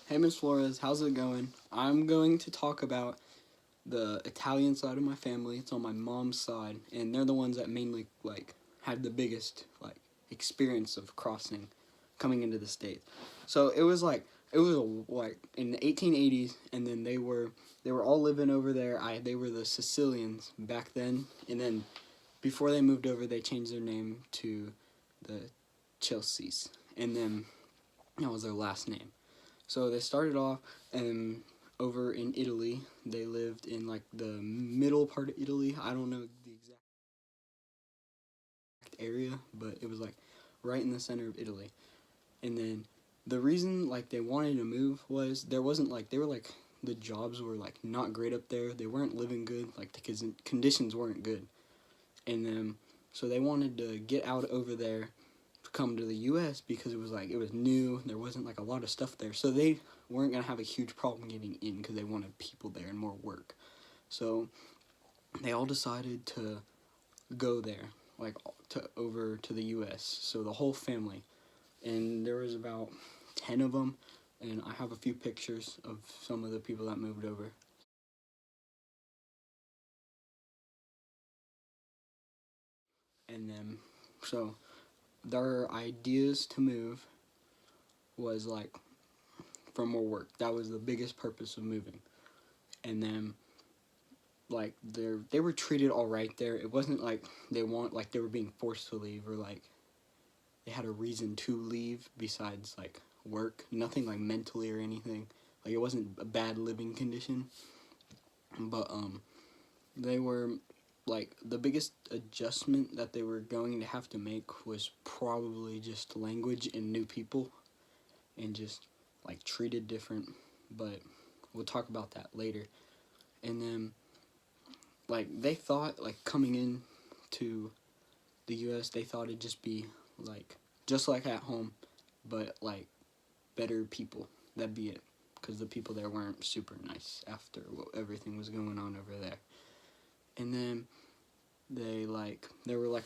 Hey, Miss Flores, how's it going? I'm going to talk about the Italian side of my family. It's on my mom's side, and they're the ones that mainly had the biggest experience of crossing, coming into the states. So it was in the 1880s, and then they were all living over there. They were the Sicilians back then, and then before they moved over, they changed their name to the Chelseas, and then that was their last name. So they started off over in Italy. They lived in the middle part of Italy. I don't know the exact area, but it was right in the center of Italy. And then the reason they wanted to move was there wasn't they were the jobs were not great up there. They weren't living good. The conditions weren't good. And then so they wanted to get out over there to come to the U.S. because it was new. There wasn't a lot of stuff there, so they weren't gonna have a huge problem getting in because they wanted people there and more work. So they all decided to go there, to over to the U.S. So the whole family, and there was about 10 of them, and I have a few pictures of some of the people that moved over. And then so their ideas to move was for more work. That was the biggest purpose of moving. And then they were treated all right there. It wasn't they were being forced to leave or they had a reason to leave besides work. Nothing mentally or anything. It wasn't a bad living condition. But they were the biggest adjustment that they were going to have to make was probably just language and new people and just treated different. But we'll talk about that later. And then they thought coming in to the U.S. they thought it'd just be just like at home, but better people. That'd be it, because the people there weren't super nice after everything was going on over there. And then they were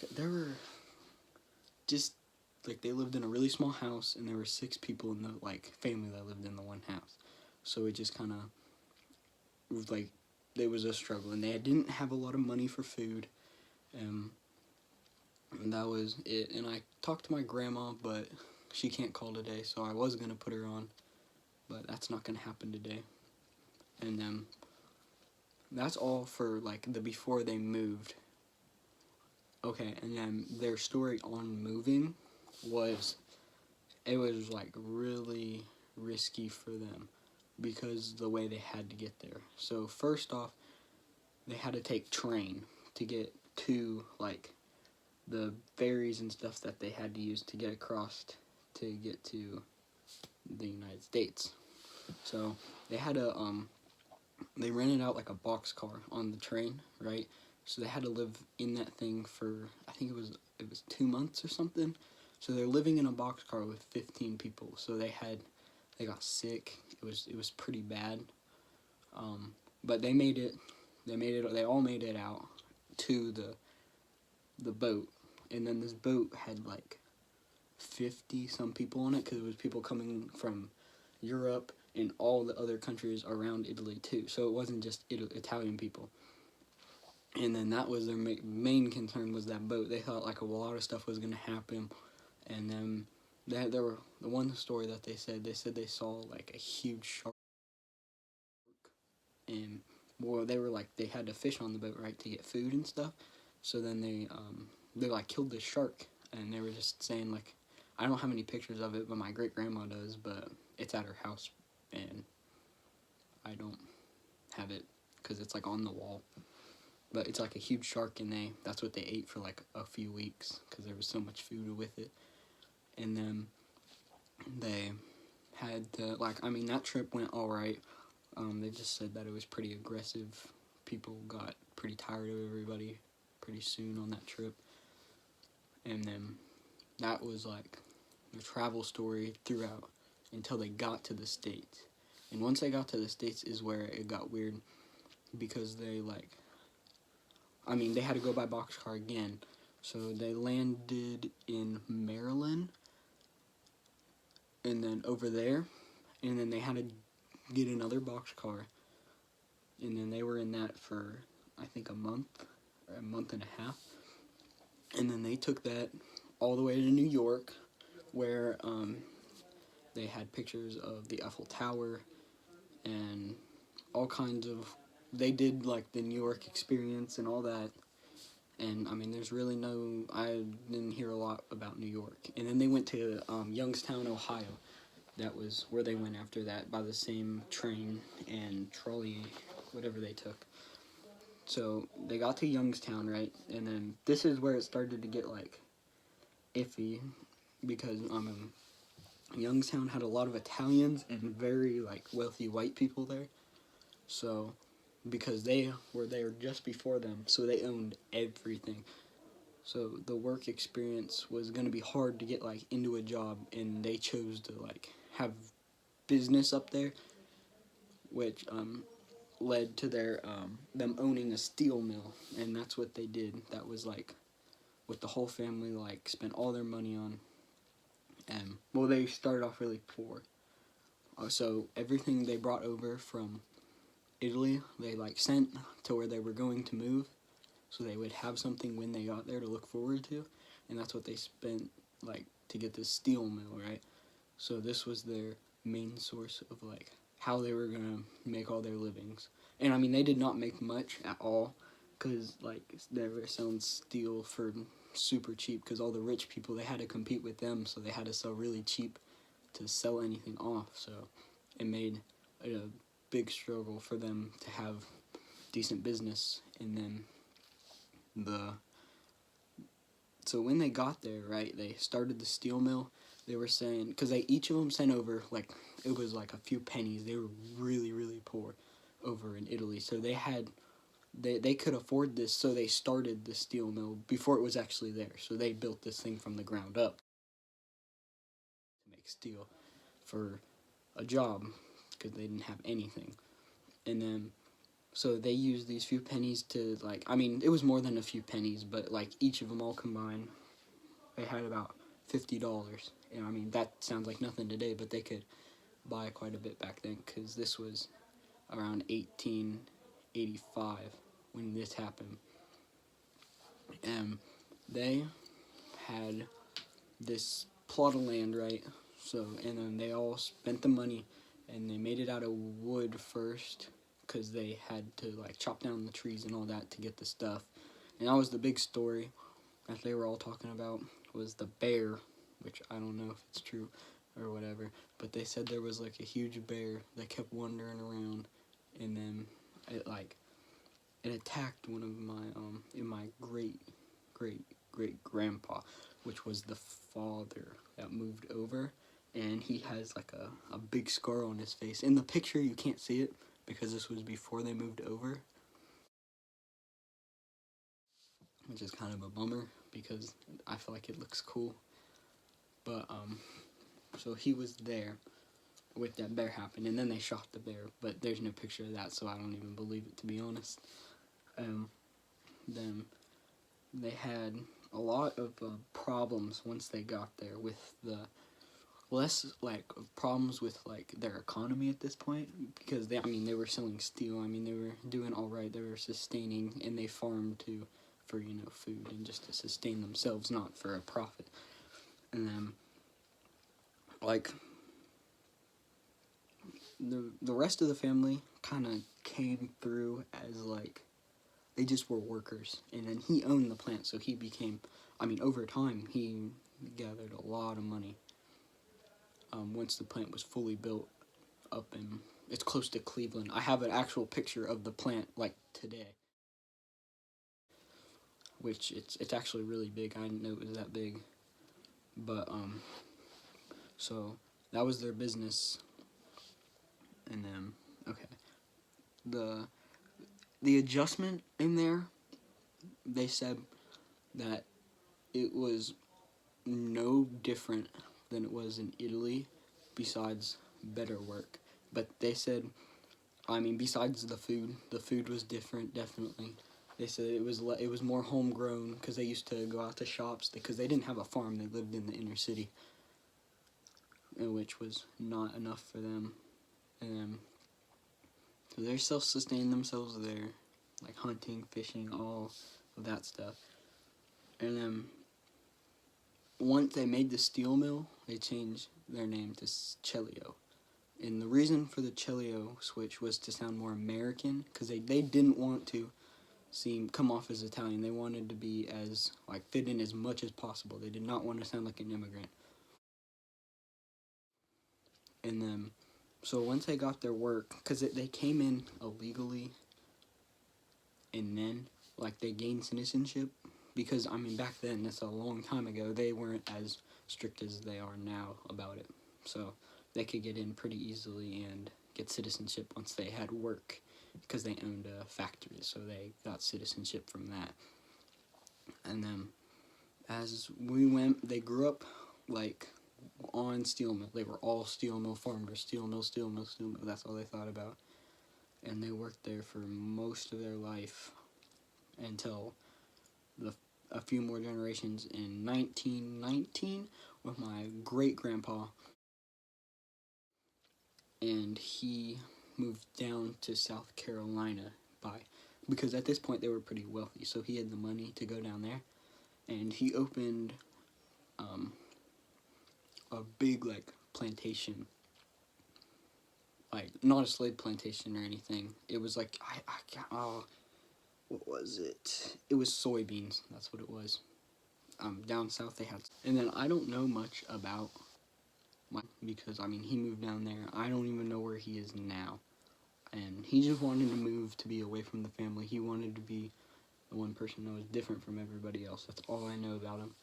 just they lived in a really small house, and there were 6 people in the family that lived in the one house. So it just kind of there was a struggle, and they didn't have a lot of money for food. And that was it. And I talked to my grandma, but she can't call today, so I was gonna put her on, but that's not gonna happen today. And that's all for the before they moved. Okay, and then their story on moving was it was really risky for them because the way they had to get there. So first off, they had to take train to get to the ferries and stuff that they had to use to get across to get to the United States. So they had a they rented out a box car on the train, right? So they had to live in that thing for I think it was 2 months or something. So they're living in a box car with 15 people. So they got sick. It was pretty bad. But they made it. They all made it out to the boat, and then this boat had 50 some people on it because it was people coming from Europe and all the other countries around Italy too. So it wasn't just Italian people. And then that was their main concern was that boat. They thought a lot of stuff was going to happen, and then there were the one story that they said they saw a huge shark, and well they were they had to fish on the boat, right, to get food and stuff. So then they killed this shark, and they were just saying I don't have any pictures of it, but my great grandma does, but it's at her house, and I don't have it because it's on the wall. But it's a huge shark, and that's what they ate for a few weeks because there was so much food with it. And then they had to I mean that trip went all right. They just said that it was pretty aggressive. People got pretty tired of everybody pretty soon on that trip. And then that was the travel story throughout until they got to the States. And once they got to the States is where it got weird because they they had to go by boxcar again. So they landed in Maryland and then over there, and then they had to get another boxcar, and then they were in that for I think a month or a month and a half, and then they took that all the way to New York, where they had pictures of the Eiffel Tower and all kinds of. They did like the New York experience and all that. And I mean, there's really no. I didn't hear a lot about New York. And then they went to Youngstown, Ohio. That was where they went after that by the same train and trolley, whatever they took. So they got to Youngstown, right? And then this is where it started to get like iffy because Youngstown had a lot of Italians and very like wealthy white people there. So because they were there just before them, so they owned everything. So the work experience was going to be hard to get like into a job, and they chose to like have business up there, which led to their them owning a steel mill, and that's what they did. That was like what the whole family like spent all their money on. Well, they started off really poor. So everything they brought over from Italy, they like sent to where they were going to move, so they would have something when they got there to look forward to, and that's what they spent like to get this steel mill, right? So this was their main source of like how they were gonna make all their livings. And I mean, they did not make much at all, cause like they were selling steel for super cheap, cause all the rich people, they had to compete with them, so they had to sell really cheap to sell anything off. So it made a big struggle for them to have decent business. And then so when they got there, right, they started the steel mill. They were saying, because they each of them sent over like it was like a few pennies. They were really really poor over in Italy, so they could afford this, so they started the steel mill before it was actually there. So they built this thing from the ground up to make steel for a job, because they didn't have anything. And then so they used these few pennies to like, I mean, it was more than a few pennies, but like each of them all combined, they had about $50. And I mean, that sounds like nothing today, but they could buy quite a bit back then, because this was around 1885 when this happened. And they had this plot of land, right? So, and then they all spent the money, and they made it out of wood first, because they had to like chop down the trees and all that to get the stuff. And that was the big story that they were all talking about, was the bear, which I don't know if it's true or whatever, but they said there was like a huge bear that kept wandering around, and then it attacked one of my great grandpa, which was the father that moved over, and he has like a big scar on his face. In the picture you can't see it because this was before they moved over, which is kind of a bummer because I feel like it looks cool. But so he was there with that bear happen, and then they shot the bear, but there's no picture of that, so I don't even believe it, to be honest. Then they had a lot of problems once they got there, with the less like problems with like their economy at this point, because they were selling steel. I mean, they were doing all right. They were sustaining, and they farmed too for food and just to sustain themselves, not for a profit. And then like the rest of the family kind of came through as like they just were workers, and then he owned the plant, so he became, I mean, over time he gathered a lot of money. Once the plant was fully built up, and it's close to Cleveland. I have an actual picture of the plant like today, which it's actually really big. I didn't know it was that big, but so that was their business. And then okay, the adjustment in there, they said that it was no different than it was in Italy, besides better work. But they said, I mean, besides the food was different, definitely. They said it was more homegrown, because they used to go out to shops, because they didn't have a farm. They lived in the inner city. which was not enough for them. And so they're self-sustaining themselves there, like hunting, fishing, all of that stuff. And then once they made the steel mill, they changed their name to Chelio. And the reason for the Chelio switch was to sound more American, because they didn't want to come off as Italian. They wanted to be as, like, fit in as much as possible. They did not want to sound like an immigrant. And then, so once they got their work, because they came in illegally, and then, like, they gained citizenship, because, I mean, back then, that's a long time ago, they weren't as strict as they are now about it. So they could get in pretty easily and get citizenship once they had work, because they owned a factory, so they got citizenship from that. And then as we went, they grew up like on steel mill. They were all steel mill farmers, steel mill, steel mill, steel mill. That's all they thought about. And they worked there for most of their life until a few more generations in 1919 with my great-grandpa. And he moved down to South Carolina because at this point they were pretty wealthy, so he had the money to go down there. And he opened a big, like, plantation, like, not a slave plantation or anything. It was like, what was it? It was soybeans, that's what it was. Down south they had, and then I don't know much about because, I mean, he moved down there. I don't even know where he is now. And he just wanted to move to be away from the family. He wanted to be the one person that was different from everybody else. That's all I know about him.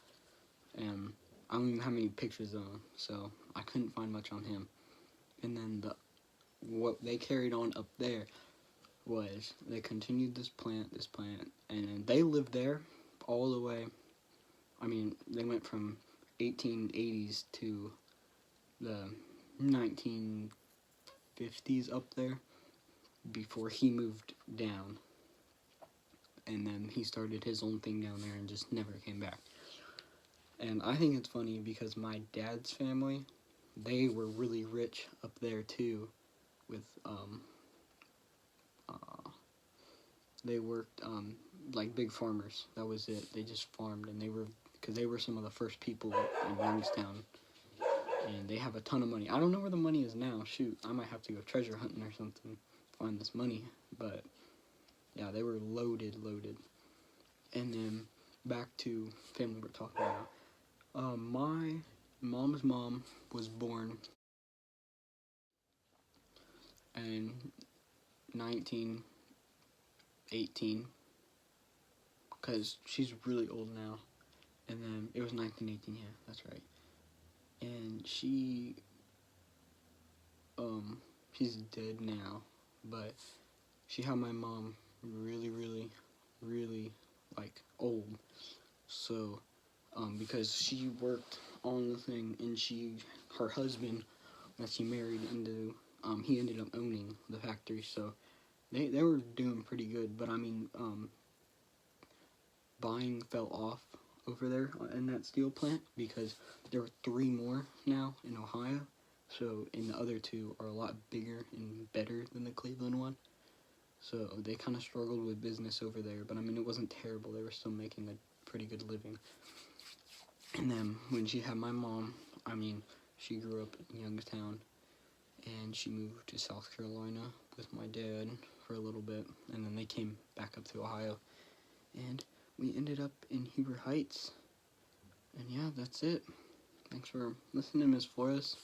And I don't even have any pictures of him, so I couldn't find much on him. And then what they carried on up there was they continued this plant, and they lived there all the way. I mean, they went from 1880s to the 1950s up there before he moved down. And then he started his own thing down there and just never came back. And I think it's funny because my dad's family, they were really rich up there too, with they worked like big farmers. That was it. They just farmed, and because they were some of the first people in Youngstown, and they have a ton of money. I don't know where the money is now. Shoot, I might have to go treasure hunting or something to find this money. But yeah, they were loaded. And then back to family we're talking about. My mom's mom was born in 1918, because she's really old now. And then it was 1918, yeah, that's right. And she's dead now, but she had my mom really, like, old. So, because she worked on the thing, and her husband that she married into, he ended up owning the factory, so they were doing pretty good. But I mean, buying fell off over there in that steel plant because there were 3 more now in Ohio. So, and the other 2 are a lot bigger and better than the Cleveland one. So they kind of struggled with business over there, but I mean, it wasn't terrible. They were still making a pretty good living. And then when she had my mom, I mean, she grew up in Youngstown, and she moved to South Carolina with my dad for a little bit, and then they came back up to Ohio, and we ended up in Heber Heights. And yeah, that's it. Thanks for listening, Ms. Flores.